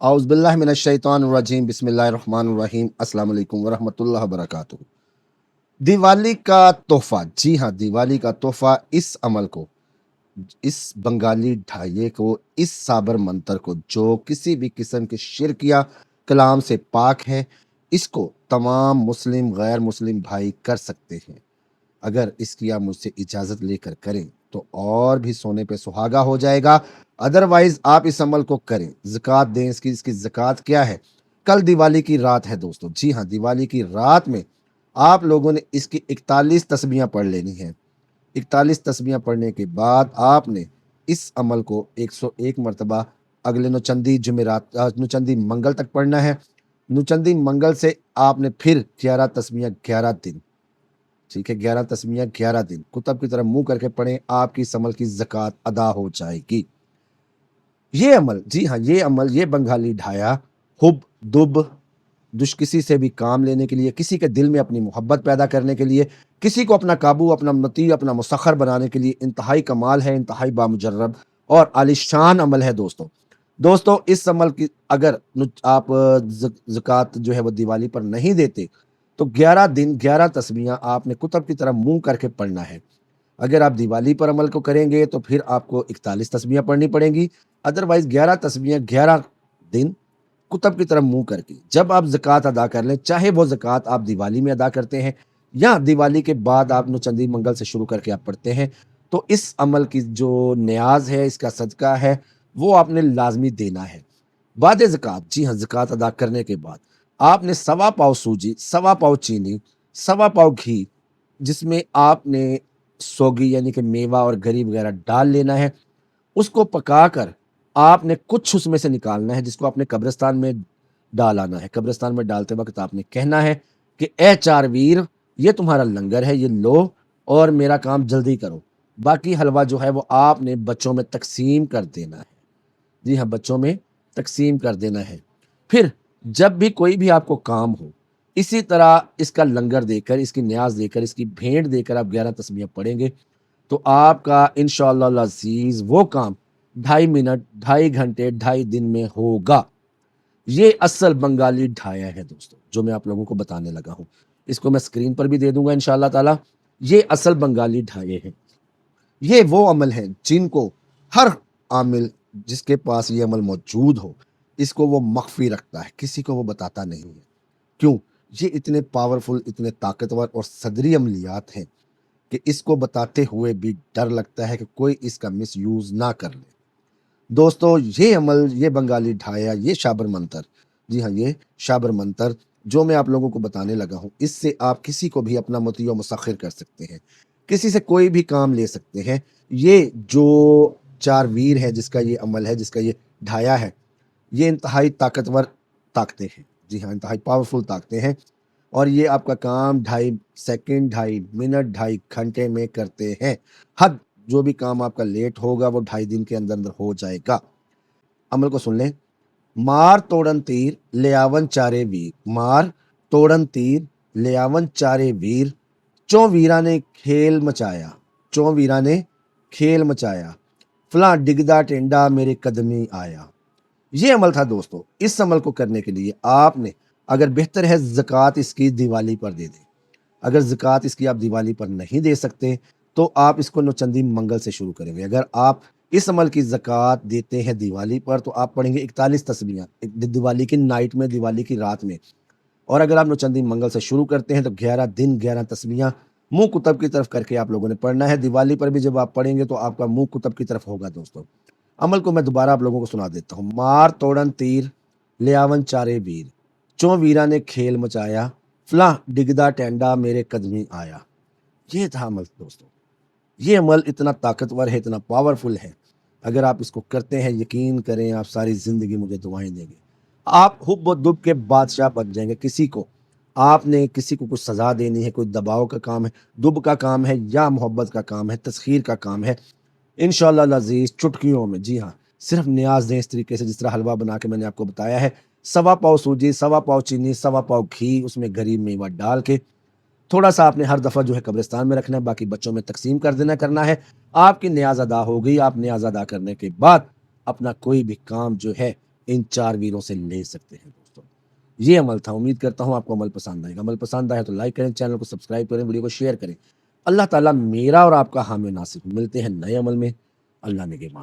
औज़ बिल्लाहि मिनश शैतानिर रजीम बिस्मिल्लाहिर रहमानिर रहीम अस्सलाम वालेकुम व रहमतुल्लाहि व बरकातुहू। दिवाली का तोहफा, जी हाँ, दिवाली का तोहफा इस अमल को, इस बंगाली ढाइये को, इस साबर मंतर को जो किसी भी किस्म के शिर्क या कलाम से पाक है, इसको तमाम मुस्लिम गैर मुस्लिम भाई कर सकते हैं। अगर इसकी आप मुझसे इजाज़त लेकर करें तो और भी सोने पे सुहागा हो जाएगा। अदरवाइज आप इस अमल को करें, ज़कात दें। इसकी ज़कात क्या है? कल दिवाली की रात है दोस्तों, जी हाँ, दिवाली की रात में आप लोगों ने इसकी 41 तस्बीहां पढ़ लेनी है। 41 तस्बीहां पढ़ने के बाद आपने इस अमल को 101 मरतबा अगले नौचंदी नौचंदी मंगल तक पढ़ना है। नौचंदी मंगल से आपने फिर 11 तस्बीहां 11 दिन, ठीक है, 11 तस्बीहां 11 दिन कुतब की तरफ मुंह करके पढ़ें, आपकी इस अमल की ज़कात अदा हो जाएगी। ये अमल, जी हाँ, ये अमल, ये बंगाली ढाया हुब दुब दुश्किसी से भी काम लेने के लिए, किसी के दिल में अपनी मोहब्बत पैदा करने के लिए, किसी को अपना काबू, अपना मती, अपना मुसख्खर बनाने के लिए इंतहाई कमाल है, इंतहाई बामुजर्रब और आलिशान अमल है दोस्तों। दोस्तों, इस अमल की अगर आप ज़कात जो है वो दिवाली पर नहीं देते तो 11 दिन 11 तस्बीहां आपने कुतब की तरह मुंह करके पढ़ना है। अगर आप दिवाली पर अमल को करेंगे तो फिर आपको 41 तस्बीहां पढ़नी पड़ेंगी। अदरवाइज 11 तस्बीहां 11 दिन कुतब की तरफ मुंह करके जब आप ज़कात अदा कर लें, चाहे वो ज़कात आप दिवाली में अदा करते हैं या दिवाली के बाद आप चंदी मंगल से शुरू करके आप पढ़ते हैं, तो इस अमल की जो न्याज है, इसका सदका है, वो आपने लाजमी देना है। बाद ज़कात, जी हाँ, ज़कात अदा करने के बाद आपने सवा पाव सूजी, सवा पाव चीनी, सवा पाव घी, जिसमें आपने सोगी यानी कि मेवा और गरी वगैरह डाल लेना है। उसको पकाकर आपने कुछ उसमें से निकालना है, जिसको आपने कब्रिस्तान में डाल आना है। कब्रिस्तान में डालते वक्त आपने कहना है कि ए चार वीर, ये तुम्हारा लंगर है, ये लो और मेरा काम जल्दी करो। बाकी हलवा जो है वो आपने बच्चों में तकसीम कर देना है। जी हाँ, बच्चों में तकसीम कर देना है। फिर जब भी कोई भी आपको काम हो, इसी तरह इसका लंगर देकर, इसकी न्याज देकर, इसकी भेंट देकर आप 11 तस्बीहां पढ़ेंगे तो आपका इंशाअल्लाह अज़ीज़ वो काम 2.5 मिनट, 2.5 घंटे, 2.5 दिन में होगा। ये असल बंगाली ढाया है दोस्तों, जो मैं आप लोगों को बताने लगा हूँ। इसको मैं स्क्रीन पर भी दे दूंगा इंशाअल्लाह ताला। ये असल बंगाली ढाये हैं। ये वो अमल हैं जिनको हर आमिल जिसके पास ये अमल मौजूद हो, इसको वो मख्फी रखता है, किसी को वो बताता नहीं है। क्यों? ये इतने पावरफुल, इतने ताकतवर और सदरी अमलियात हैं कि इसको बताते हुए भी डर लगता है कि कोई इसका मिसयूज ना कर ले। दोस्तों, ये अमल, ये बंगाली ढाया, ये शाबर मंतर, जी हाँ, ये शाबर मंतर जो मैं आप लोगों को बताने लगा हूँ, इससे आप किसी को भी अपना मुती व मुसख्खिर कर सकते हैं, किसी से कोई भी काम ले सकते हैं। ये जो चार वीर है, जिसका ये अमल है, जिसका ये ढाया है, ये इंतहाई ताकतवर ताकतें हैं। जी हाँ, इंतहाई पावरफुल ताकतें हैं और ये आपका काम 2.5 सेकंड, 2.5 मिनट, 2.5 घंटे में करते हैं। हद जो भी काम आपका लेट होगा वो 2.5 दिन के अंदर अंदर हो जाएगा। अमल को सुन लें। मार तोड़न तीर ले आवन चारे वीर, मार तोड़न तीर ले आवन चारे वीर, चौ वीरा ने खेल मचाया, चौ वीरा ने खेल मचाया, फलां डिगदा टेंडा मेरे कदमी आया। ये अमल था दोस्तों। इस अमल को करने के लिए आपने, अगर बेहतर है ज़कात इसकी दिवाली पर दे दें। अगर ज़कात इसकी आप दिवाली पर नहीं दे सकते तो आप इसको नौचंदी मंगल से शुरू करेंगे। अगर आप इस अमल की ज़कात देते हैं दिवाली पर तो आप पढ़ेंगे 41 तस्बीहां दिवाली की नाइट में, दिवाली की रात में। और अगर आप नौचंदी मंगल से शुरू करते हैं तो 11 दिन 11 तस्बीहां मुंह कुतब की तरफ करके आप लोगों ने पढ़ना है। दिवाली पर भी जब आप पढ़ेंगे तो आपका मुंह कुतब की तरफ होगा दोस्तों। अमल को मैं दोबारा आप लोगों को सुना देता हूँ। मार तोड़न तीर ले आवन चारे वीर, चौ वीरा ने खेल मचाया, फलां डिगदा टेंडा मेरे कदमी आया। ये था अमल दोस्तों। ये अमल इतना ताकतवर है, इतना पावरफुल है, अगर आप इसको करते हैं, यकीन करें आप सारी ज़िंदगी मुझे दुआएं देंगे। आप हुब व दुब के बादशाह बन जाएंगे। किसी को आपने किसी को कुछ सज़ा देनी है, कोई दबाव का काम है, दुब का काम है या मोहब्बत का काम है, तस्खीर का काम है, इंशाअल्लाह अज़ीज़ चुटकियों में, जी हाँ, सिर्फ न्याज दें इस तरीके से जिस तरह हलवा बना के मैंने आपको बताया है। सवा पाव सूजी, सवा पाव चीनी, सवा पाव घी, उसमें गरीब मेवा डाल के थोड़ा सा आपने हर दफ़ा जो है कब्रिस्तान में रखना है, बाकी बच्चों में तकसीम कर देना करना है। आपकी न्याज अदा हो गई। आप न्याज अदा करने के बाद अपना कोई भी काम जो है ان 4 ویروں سے لے سکتے ہیں دوستوں۔ یہ عمل تھا، امید کرتا ہوں آپ کو عمل پسند آئے گا۔ عمل پسند آئے تو لائک کریں، چینل کو سبسکرائب کریں، ویڈیو کو شیئر کریں۔ اللہ تعالیٰ میرا اور آپ کا حامی و ناصر۔ ملتے ہیں نئے عمل میں۔ اللہ نگہبان۔